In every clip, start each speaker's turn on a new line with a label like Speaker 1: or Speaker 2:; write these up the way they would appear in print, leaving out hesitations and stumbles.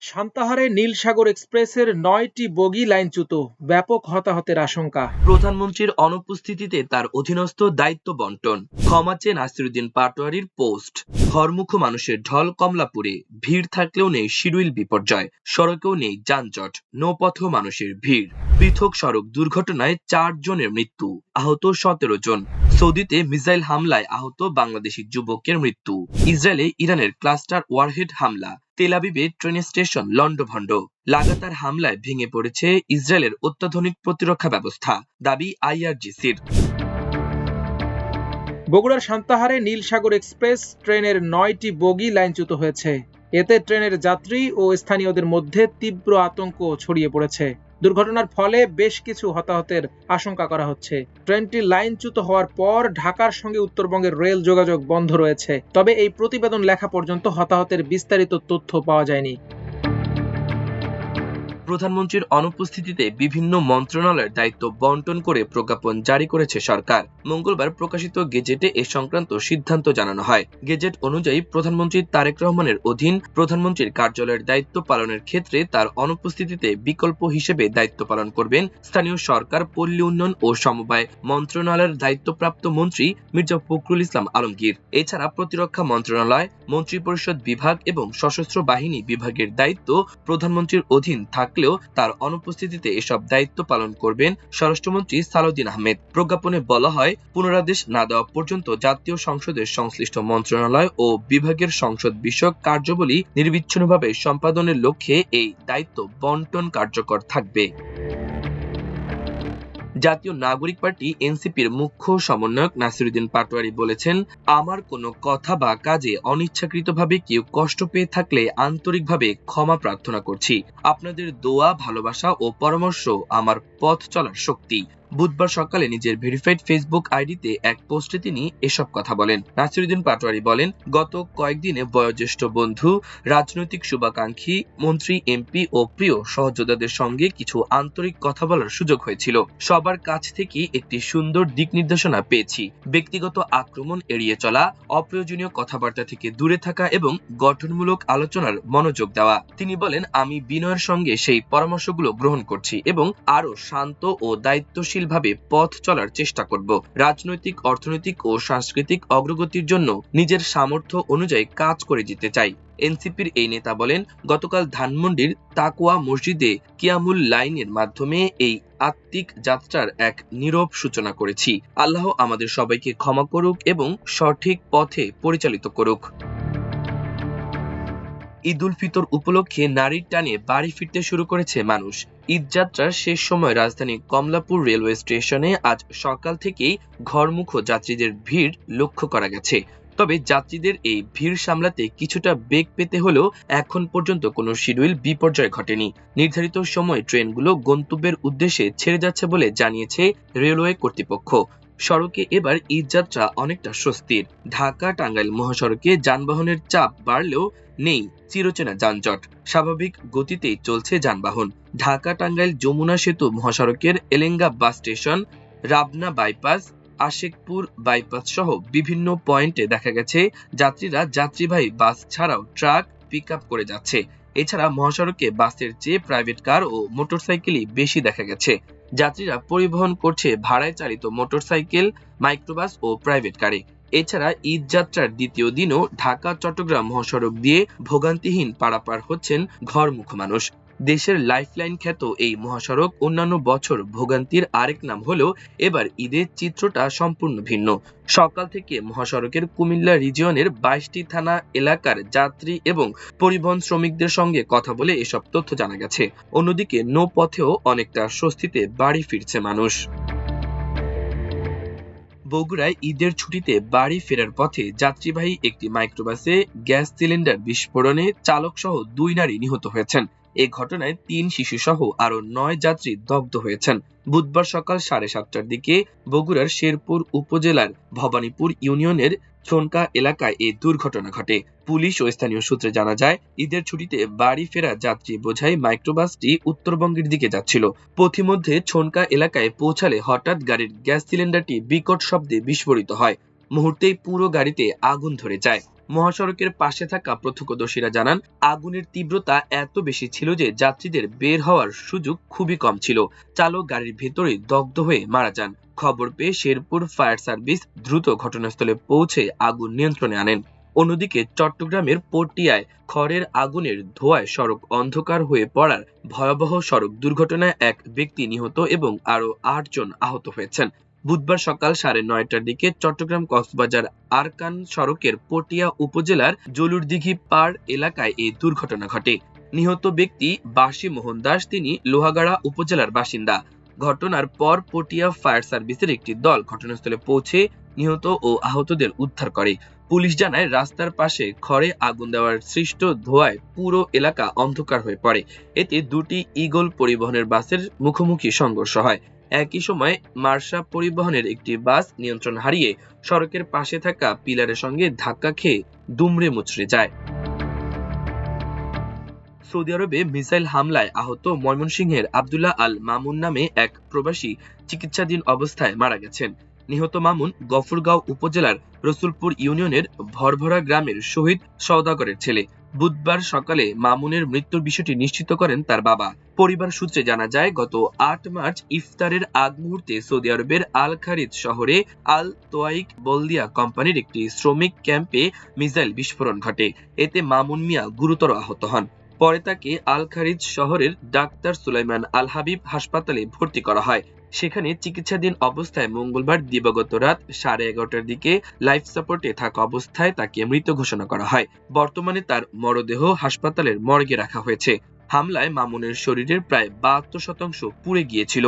Speaker 1: সান্তাহারে নীলসাগর এক্সপ্রেসের ৯টি বগি লাইনচ্যুত, ব্যাপক হতাহতের আশঙ্কা।
Speaker 2: প্রধানমন্ত্রীর অনুপস্থিতিতে তার অধীনস্থ দায়িত্ব বন্টন। ক্ষমা চেয়ে নাসিরুদ্দিন পাটোয়ারির পোস্ট। ঘরমুখ মানুষের ঢল কমলাপুরে, ভিড় থাকলেও নেই শিডিউল বিপর্যয়, সড়কেও নেই যানজট, নৌপথেও মানুষের ভিড়। পৃথক সড়ক দুর্ঘটনায় ৪ জনের মৃত্যু, আহত ১৭ জন। সৌদিতে মিসাইল হামলায় আহত বাংলাদেশি যুবকের মৃত্যু। ইসরায়েলে ইরানের ক্লাস্টার ওয়ারহেড হামলা। তেল আবিবে ট্রেন স্টেশন লন্ডভন্ড। লাগাতার হামলায় ভেঙে পড়েছে ইসরায়েলের অত্যাধুনিক প্রতিরক্ষা ব্যবস্থা, দাবি আইআরজিসির।
Speaker 1: বগুড়ার সান্তাহারে নীলসাগর এক্সপ্রেস ট্রেনের ৯টি বগি লাইনচ্যুত হয়েছে। এতে ট্রেনের যাত্রী ও স্থানীয়দের মধ্যে তীব্র আতঙ্ক ছড়িয়ে পড়েছে। দুর্ঘটনার ফলে বেশ কিছু হতাহতের আশঙ্কা করা হচ্ছে। ট্রেনটি লাইনচ্যুত হওয়ার পর ঢাকার সঙ্গে উত্তরবঙ্গের রেল যোগাযোগ বন্ধ রয়েছে। তবে এই প্রতিবেদন লেখা পর্যন্ত হতাহতের বিস্তারিত তথ্য পাওয়া যায়নি।
Speaker 2: প্রধানমন্ত্রীর অনুপস্থিতিতে বিভিন্ন মন্ত্রণালয়ের দায়িত্ব বন্টন করে প্রজ্ঞাপন জারি করেছে সরকার। মঙ্গলবার প্রকাশিত গেজেটে এ সংক্রান্ত সিদ্ধান্ত জানানো হয়। গেজেট অনুযায়ী প্রধানমন্ত্রী তারেক রহমানের অধীন প্রধানমন্ত্রীর কার্যালয়ের দায়িত্ব পালনের ক্ষেত্রে তার অনুপস্থিতিতে বিকল্প হিসেবে দায়িত্ব পালন করবেন স্থানীয় সরকার, পল্লী উন্নয়ন ও সমবায় মন্ত্রণালয়ের দায়িত্বপ্রাপ্ত মন্ত্রী মির্জা ফখরুল ইসলাম আলমগীর। এছাড়া প্রতিরক্ষা মন্ত্রণালয়, মন্ত্রিপরিষদ বিভাগ এবং সশস্ত্র বাহিনী বিভাগের দায়িত্ব প্রধানমন্ত্রীর অধীন থাকলেও তার অনুপস্থিতিতে এসব দায়িত্ব পালন করবেন স্বরাষ্ট্রমন্ত্রী সালাউদ্দিন আহমেদ। প্রজ্ঞাপনে বলা হয়, পুনরাদেশ না দেওয়া পর্যন্ত জাতীয় সংসদের সংশ্লিষ্ট মন্ত্রণালয় ও বিভাগের সংসদ বিষয়ক কার্যাবলী নিরবিচ্ছিন্নভাবে সম্পাদনের লক্ষ্যে এই দায়িত্ব বন্টন কার্যকর থাকবে। জাতীয় নাগরিক পার্টি এনসিপির মুখ্য সমন্বয়ক নাসিরুদ্দিন পাটোয়ারি বলেছেন, আমার কোনো কথা বা কাজে অনিচ্ছাকৃতভাবে কেউ কষ্ট পেয়ে থাকলে আন্তরিকভাবে ক্ষমা প্রার্থনা করছি। আপনাদের দোয়া, ভালোবাসা ও পরামর্শ আমার পথ চলার শক্তি। বুধবার সকালে নিজের ভেরিফাইড ফেসবুক আইডিতে এক পোস্টে তিনি এসব কথা বলেন। নাসিরুদ্দিন পাটোয়ারি বলেন, গত কয়েকদিনে বয়োজ্যেষ্ঠ বন্ধু, রাজনৈতিক শুভাকাঙ্ক্ষী, মন্ত্রী, এমপি ও প্রিয় সহযোদ্ধাদের সঙ্গে কিছু আন্তরিক কথা বলার সুযোগ হয়েছিল। সবার কাছ থেকে একটি সুন্দর দিক নির্দেশনা পেয়েছি। ব্যক্তিগত আক্রমণ এড়িয়ে চলা, অপ্রয়োজনীয় কথাবার্তা থেকে দূরে থাকা এবং গঠনমূলক আলোচনার মনোযোগ দেওয়া। তিনি বলেন, আমি বিনয়ের সঙ্গে সেই পরামর্শগুলো গ্রহণ করছি এবং আরো শান্ত ও দায়িত্বশীল ভাবে পথ চলার চেষ্টা করব। রাজনৈতিক, অর্থনৈতিক ও সাংস্কৃতিক অগ্রগতির জন্য নিজের সামর্থ্য অনুযায়ী কাজ করে যেতে চাই। এনসিপির এই নেতা বলেন, গতকাল ধানমন্ডির তাকওয়া মসজিদে কিয়ামুল লাইলের মাধ্যমে এই আত্মিক যাত্রার এক নীরব সূচনা করেছি। আল্লাহ আমাদের সবাইকে ক্ষমা করুক এবং সঠিক পথে পরিচালিত করুক। ঈদ উল ফিতর উপলক্ষে নারীর টানে বাড়ি ফিরতে শুরু করেছে মানুষ। ঈদযাত্রার শেষ সময় রাজধানী কমলাপুর রেলওয়ে স্টেশনে আজ সকাল থেকেই ঘরমুখ যাত্রীদের ভিড় লক্ষ্য করা গেছে। তবে যাত্রীদের এই ভিড় সামলাতে কিছুটা বেগ পেতে হলেও এখন পর্যন্ত কোনো শিডিউল বিপর্যয় ঘটেনি। নির্ধারিত সময়ে ট্রেনগুলো গন্তব্যের উদ্দেশ্যে ছেড়ে যাচ্ছে বলে জানিয়েছে রেলওয়ে কর্তৃপক্ষ। সড়কে এবার ঈদযাত্রা অনেকটা স্বস্তির। ঢাকা-টাঙ্গাইল মহাসড়কে যানবাহনের চাপ বাড়লেও নেই চিরচেনা যানজট। স্বাভাবিক গতিতেই চলছে যানবাহন। ঢাকা-টাঙ্গাইল যমুনা সেতু মহাসড়কের Elenga bus station, Rabna bypass, Ashekpur bypass সহ বিভিন্ন পয়েন্টে দেখা গেছে যাত্রীরা যাত্রীবাহী বাস ছাড়াও ট্রাক, পিকআপ করে যাচ্ছে। এছাড়া মহাসড়কে বাসের চেয়ে প্রাইভেট কার ও মোটরসাইকেলই বেশি দেখা গেছে। যাত্রীরা পরিবহন করছে ভাড়ায় চালিত মোটরসাইকেল, মাইক্রোবাস ও প্রাইভেট কারে। এছাড়া ঈদযাত্রার দ্বিতীয় দিনও ঢাকা-চট্টগ্রাম মহাসড়ক দিয়ে ভোগান্তিহীন পারাপার হচ্ছেন ঘরমুখ মানুষ। দেশের লাইফলাইন খ্যাত এই মহাসড়ক অন্যান্য বছর ভোগান্তির আরেক নাম হলেও এবার ঈদের চিত্রটা সম্পূর্ণ ভিন্ন। সকাল থেকে মহাসড়কের কুমিল্লা রিজিয়নের 22টি থানা এলাকার যাত্রী এবং পরিবহন শ্রমিকদের সঙ্গে কথা বলে এসব তথ্য জানা গেছে। অন্যদিকে নৌপথেও অনেকটা স্বস্তিতে বাড়ি ফিরছে মানুষ। বগুড়ায় ঈদের ছুটিতে বাড়ি ফেরার পথে যাত্রীবাহী একটি মাইক্রোবাসে গ্যাস সিলিন্ডার বিস্ফোরণে চালক সহ 2 নারী নিহত হয়েছেন। এ ঘটনায় 3 শিশু সহ আরো 9 যাত্রী দগ্ধ হয়েছেন। বুধবার সকাল 7:30টার দিকে বগুড়ার শেরপুর উপজেলার ভবানীপুর ইউনিয়নের ছোনকা এলাকায় এই দুর্ঘটনা ঘটে। পুলিশ ও স্থানীয় সূত্রে জানা যায়, ঈদের ছুটিতে বাড়ি ফেরা যাত্রী বোঝাই মাইক্রোবাসটি উত্তরবঙ্গের দিকে যাচ্ছিল। পথিমধ্যে ছোনকা এলাকায় পৌঁছালে হঠাৎ গাড়ির গ্যাস সিলিন্ডারটি বিকট শব্দে বিস্ফোরিত হয়। মুহূর্তেই পুরো গাড়িতে আগুন ধরে যায়। মহাসড়কের পাশে থাকা প্রত্যক্ষদর্শীরা জানান, আগুনের তীব্রতা এত বেশি ছিল যে যাত্রীদের বের হওয়ার সুযোগ খুবই কম ছিল। চালক গাড়ির ভেতরে দগ্ধ হয়ে মারা যান। খবর পেয়ে শেরপুর ফায়ার সার্ভিস দ্রুত ঘটনাস্থলে পৌঁছে আগুন নিয়ন্ত্রণে আনেন। অন্যদিকে চট্টগ্রামের পটিয়ায় খড়ের আগুনের ধোঁয়ায় সড়ক অন্ধকার হয়ে পড়ার ভয়াবহ সড়ক দুর্ঘটনায় এক ব্যক্তি নিহত এবং আরো ৮ জন আহত হয়েছেন। বুধবার সকাল 9:30টার দিকে চট্টগ্রাম কক্সবাজার আরকান সড়কের পটিয়া উপজেলার জলুরদিঘি পাড় এলাকায় এই দুর্ঘটনা ঘটে। নিহত ব্যক্তি বাসি মোহন দাস, তিনি লোহাগাড়া উপজেলার বাসিন্দা। ঘটনার পর পটিয়া ফায়ার সার্ভিসের একটি দল ঘটনাস্থলে পৌঁছে নিহত ও আহতদের উদ্ধার করে। পুলিশ জানায়, রাস্তার পাশে খড়ে আগুন দেওয়ার সৃষ্ট ধোঁয়ায় পুরো এলাকা অন্ধকার হয়ে পড়ে। এতে দুটি ঈগল পরিবহনের বাসের মুখোমুখি সংঘর্ষ হয়। একই সময় মার্শা পরিবহনের একটি বাস নিয়ন্ত্রণ হারিয়ে সড়কের পাশে থাকা পিলারের সঙ্গে ধাক্কা খেয়ে দুমড়ে মুচড়ে যায়। সৌদি আরবে মিসাইল হামলায় আহত ময়মনসিংহের আব্দুল্লাহ আল মামুন নামে এক প্রবাসী চিকিৎসাধীন অবস্থায় মারা গেছেন। নিহত মামুন গফরগাঁও উপজেলার রসুলপুর ইউনিয়নের ভরভরা গ্রামের শহীদ সওদাগরের ছেলে। বুধবার সকালে মামুনের মৃত্যুর বিষয়টি নিশ্চিত করেন তার বাবা। পরিবার সূত্রে জানা যায়, গত ৮ মার্চ ইফতারের আগ মুহূর্তে সৌদি আরবের আল খারিজ শহরে আল তোয়াইক বলদিয়া কোম্পানির একটি শ্রমিক ক্যাম্পে মিসাইল বিস্ফোরণ ঘটে। এতে মামুন মিয়া গুরুতর আহত হন। পরে তাকে আল খারিজ শহরের ডাক্তার সুলাইমান আল হাবিব হাসপাতালে ভর্তি করা হয়। সেখানে চিকিৎসাধীন অবস্থায় মঙ্গলবার দিবাগত রাত 11:30টার দিকে লাইফ সাপোর্টে থাকা অবস্থায় তাকে মৃত ঘোষণা করা হয়। বর্তমানে তার মরদেহ হাসপাতালের মর্গে রাখা হয়েছে। হামলায় মামুনের শরীরের প্রায় 72% পুড়ে গিয়েছিল।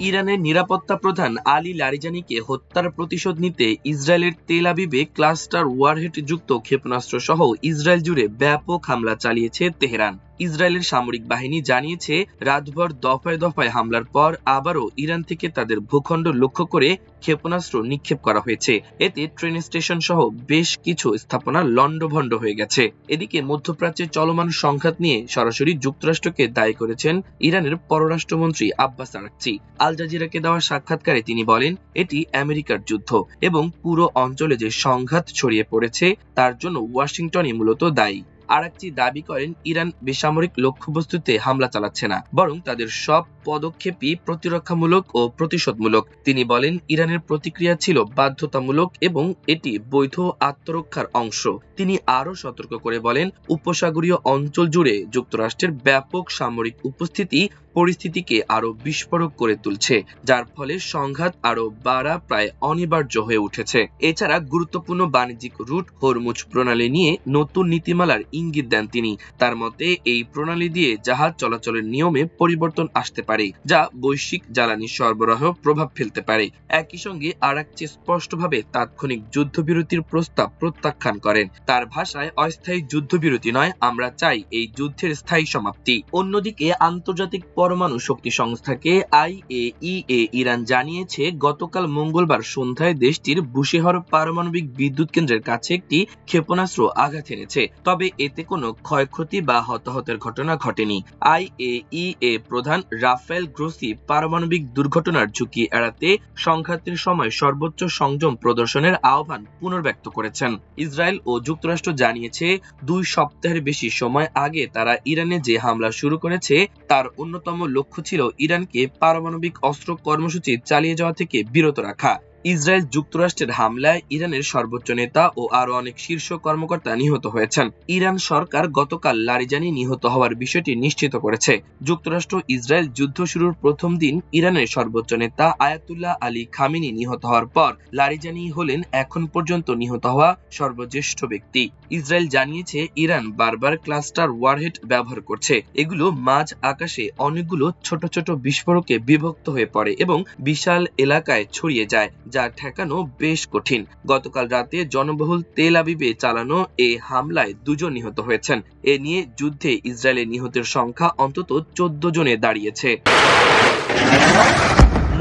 Speaker 2: ইরানের নিরাপত্তা প্রধান আলী লারিজানিকে হত্যার প্রতিশোধ নিতে ইসরায়েলের তেল আবিবে ক্লাস্টার ওয়ারহেড যুক্ত ক্ষেপণাস্ত্র সহ ইসরায়েল জুড়ে ব্যাপক হামলা চালিয়েছে তেহরান। ইসরায়েলের সামরিক বাহিনী জানিয়েছে, রাতভর দফায় দফায় হামলার পর আবারও ইরান থেকে তাদের ভূখণ্ড লক্ষ্য করে ক্ষেপণাস্ত্র নিক্ষেপ করা হয়েছে। এতে ট্রেন স্টেশন সহ বেশ কিছু স্থাপনা লণ্ডভণ্ড হয়ে গেছে। এদিকে মধ্যপ্রাচ্যে চলমান সংঘাত নিয়ে সরাসরি যুক্তরাষ্ট্রকে দায়ী করেছেন ইরানের পররাষ্ট্রমন্ত্রী আব্বাস আরাকচি। আল জাজিরাকে দেওয়া সাক্ষাৎকারে তিনি বলেন, এটি আমেরিকার যুদ্ধ এবং পুরো অঞ্চলে যে সংঘাত ছড়িয়ে পড়েছে তার জন্য ওয়াশিংটনই মূলত দায়ী। আরাকচি দাবি করেন, ইরান বেসামরিক লক্ষ্যবস্তুতে হামলা চালাচ্ছে না, বরং তাদের সব পদক্ষেপই প্রতিরক্ষামূলক ও প্রতিশোধমূলক। তিনি বলেন, ইরানের প্রতিক্রিয়া ছিল বাধ্যতামূলক এবং এটি বৈধ আত্মরক্ষার অংশ। তিনি আরো সতর্ক করে বলেন, উপসাগরীয় অঞ্চল জুড়ে যুক্তরাষ্ট্রের ব্যাপক সামরিক উপস্থিতি পরিস্থিতিকে আরো বিস্ফোরক করে তুলছে, যার ফলে সংঘাত আরো বাড়া প্রায় অনিবার্য হয়ে উঠেছে। এছাড়া গুরুত্বপূর্ণ বাণিজ্যিক রুট হরমুজ প্রণালী নিয়ে নতুন নীতিমালার ইঙ্গিত দেন তিনি। তার মতে, এই প্রণালী দিয়ে জাহাজ চলাচলের নিয়মে পরিবর্তন আসতে পারে, যা বৈশ্বিক জ্বালানি সরবরাহ প্রভাব ফেলতে পারে। একই সঙ্গে আরাকচি স্পষ্টভাবে তাৎক্ষণিক যুদ্ধবিরতির প্রস্তাব প্রত্যাখ্যান করেন। তার ভাষায়, অস্থায়ী যুদ্ধবিরতি নয়, আমরা চাই এই যুদ্ধের স্থায়ী সমাপ্তি। অন্যদিকে আন্তর্জাতিক পরমাণু শক্তি সংস্থাকে IAEA ইরান জানিয়েছে, গতকাল মঙ্গলবার সন্ধ্যায় দেশটির বুশেহর পারমাণবিক বিদ্যুৎ কেন্দ্রের কাছে একটি ক্ষেপণাস্ত্র আঘাত এনেছে। তবে এতে কোনো ক্ষয়ক্ষতি বা হতাহতের ঘটনা ঘটেনি। IAEA প্রধান রাফায়েল গ্রোসি পারমাণবিক দুর্ঘটনার ঝুঁকি এড়াতে সংঘাতের সময় সর্বোচ্চ সংযম প্রদর্শনের আহ্বান পুনর্ব্যক্ত করেছেন। ইসরায়েল ও যুক্তরাষ্ট্র জানিয়েছে, 2 সপ্তাহের বেশি সময় আগে তারা ইরানে যে হামলা শুরু করেছে তার অন্যতম লক্ষ্য ছিল ইরানকে পারমাণবিক অস্ত্র কর্মসূচি চালিয়ে যাওয়া থেকে বিরত রাখা। ইসরায়েল যুক্তরাষ্ট্রের হামলায় ইরানের সর্বোচ্চ নেতা ও আরো অনেক শীর্ষ কর্মকর্তা নিহত হয়েছেন। ইরান সরকার গতকাল লারিজানি নিহত হওয়ার বিষয়টি নিশ্চিত করেছে। যুক্তরাষ্ট্র ইসরায়েল যুদ্ধ শুরুর প্রথম দিন ইরানের সর্বোচ্চ নেতা আয়াতুল্লাহ আলী খামেনি নিহত হওয়ার পর লারিজানি হলেন এখন পর্যন্ত নিহত হওয়া সর্বজ্যেষ্ঠ ব্যক্তি। ইসরায়েল জানিয়েছে, ইরান বারবার ক্লাস্টার ওয়ারহেড ব্যবহার করছে। এগুলো মাঝ আকাশে অনেকগুলো ছোট ছোট বিস্ফোরকে বিভক্ত হয়ে পড়ে এবং বিশাল এলাকায় ছড়িয়ে যায়, যা ঠেকানো বেশ কঠিন। গতকাল রাতে জনবহুল তেল আবিবে চালানো এই হামলায় 2 জন নিহত হয়েছেন। এ নিয়ে যুদ্ধে ইসরায়েলের নিহতের সংখ্যা অন্তত 14 জনে দাঁড়িয়েছে।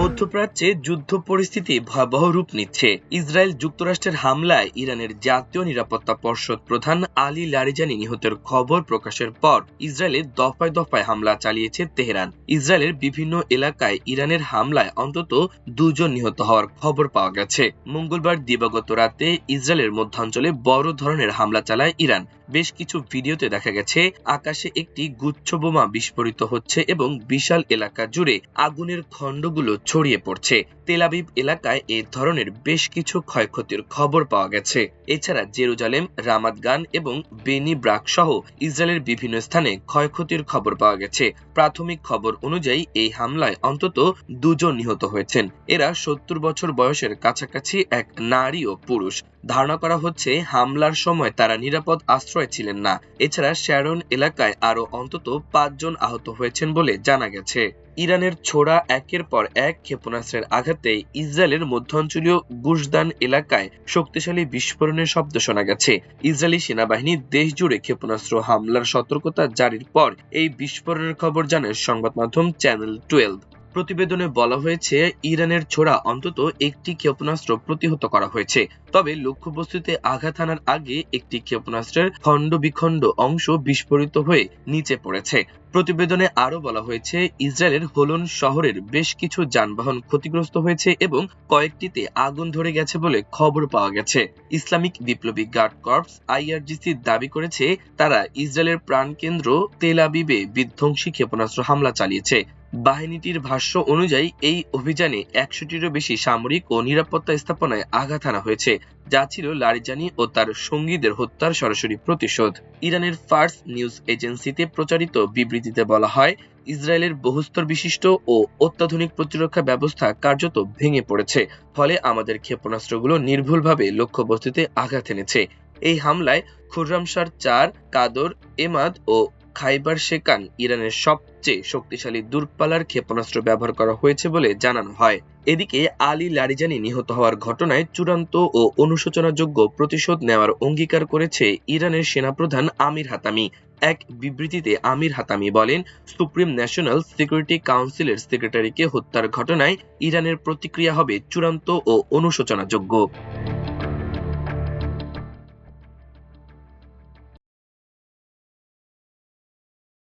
Speaker 2: মধ্যপ্রাচ্যে যুদ্ধ পরিস্থিতি ভয়াবহ রূপ নিচ্ছে। ইসরায়েল যুক্তরাষ্ট্রের হামলায় ইরানের জাতীয় নিরাপত্তা পর্ষদ প্রধান আলী লারিজানি নিহতের খবর প্রকাশের পর ইসরায়েলে দফায় দফায় হামলা চালিয়েছে তেহরান। ইসরায়েলের বিভিন্ন এলাকায় ইরানের হামলায় অন্তত 2 জন নিহত হওয়ার খবর পাওয়া গেছে। মঙ্গলবার দিবাগত রাতে ইসরায়েলের মধ্যাঞ্চলে বড় ধরনের হামলা চালায় ইরান। বেশ কিছু ভিডিওতে দেখা গেছে আকাশে একটি গুচ্ছ বোমা বিস্ফোরিত হচ্ছে এবং বিশাল এলাকা জুড়ে আগুনের খণ্ডগুলো ছড়িয়ে পড়ছে। তেল আবিব এলাকায় এ ধরনের বেশ কিছু ক্ষয়ক্ষতির খবর পাওয়া গেছে। এছাড়া জেরুজালেম, রামাত গান এবং বেনি ব্রাক সহ ইসরায়েলের বিভিন্ন স্থানে ক্ষয়ক্ষতির খবর পাওয়া গেছে। প্রাথমিক খবর অনুযায়ী এই হামলায় অন্তত 2 জন নিহত হয়েছেন। এরা 70 বছর বয়সের কাছাকাছি এক নারী ও পুরুষ। ধারণা করা হচ্ছে হামলার সময় তারা নিরাপদ আশ্রয় ছিলেন না। এছাড়া শ্যারন এলাকায় আরো অন্তত 5 জন আহত হয়েছেন বলে জানা গেছে। ইরানের ছোড়া একের পর এক ক্ষেপণাস্ত্রের আঘাতে ইসরায়েলের মধ্যাঞ্চলীয় গুশদান এলাকায় শক্তিশালী বিস্ফোরণের শব্দ শোনা গেছে। ইসরায়েলি সেনাবাহিনী দেশ জুড়ে ক্ষেপণাস্ত্র হামলার সতর্কতা জারির পর এই বিস্ফোরণের খবর জানায় সংবাদ মাধ্যম চ্যানেল 12। প্রতিবেদনে বলা হয়েছে ইরানের ছোড়া অন্তত একটি ক্ষেপণাস্ত্র প্রতিহত করা হয়েছে, তবে লক্ষ্যবস্তুতে আঘাত হানার আগে একটি ক্ষেপণাস্ত্রের খণ্ড বিখণ্ড অংশ বিস্ফোরিত হয়ে নিচে পড়েছে। প্রতিবেদনে আরো বলা হয়েছে ইসরায়েলের হোলন শহরের বেশ কিছু যানবাহন ক্ষতিগ্রস্ত হয়েছে এবং কয়েকটিতে আগুন ধরে গেছে বলে খবর পাওয়া গেছে। ইসলামিক বিপ্লবী গার্ড কর্পস IRGC দাবি করেছে তারা ইসরায়েলের প্রাণকেন্দ্র তেল আবিবে বিধ্বংসী ক্ষেপণাস্ত্র হামলা চালিয়েছে। বাহিনীটির ভাষ্য অনুযায়ী এই অভিযানে 100টিরও বেশি সামরিক ও নিরাপত্তা স্থাপনায় আঘাত হানা হয়েছে, যা ছিল লারিজানি ও তার সঙ্গীদের হত্যার সরাসরি প্রতিশোধ। ইরানের ফার্স নিউজ এজেন্সিতে প্রচারিত বিবৃতিতে বলা হয়, ইসরায়েলের বহুস্তর বিশিষ্ট ও অত্যাধুনিক প্রতিরক্ষা ব্যবস্থা কার্যত ভেঙে পড়েছে, ফলে আমাদের ক্ষেপণাস্ত্রগুলো নির্ভুলভাবে লক্ষ্যবস্তুতে আঘাত এনেছে। এই হামলায় খুররামশার 4, কাদর, এমাদ ও খাইবার শেকান ইরানের সবচেয়ে শক্তিশালী দূরপাল্লার ক্ষেপণাস্ত্র ব্যবহার করা হয়েছে বলে জানানো হয়। এদিকে আলী লারিজানি নিহত হওয়ার ঘটনায় চূড়ান্ত ও অনুশোচনাযোগ্য প্রতিশোধ নেওয়ার অঙ্গীকার করেছে ইরানের সেনাপ্রধান আমির হাতামি। এক বিবৃতিতে আমির হাতামি বলেন, সুপ্রিম ন্যাশনাল সিকিউরিটি কাউন্সিলের সেক্রেটারিকে হত্যার ঘটনায় ইরানের প্রতিক্রিয়া হবে চূড়ান্ত ও অনুশোচনাযোগ্য।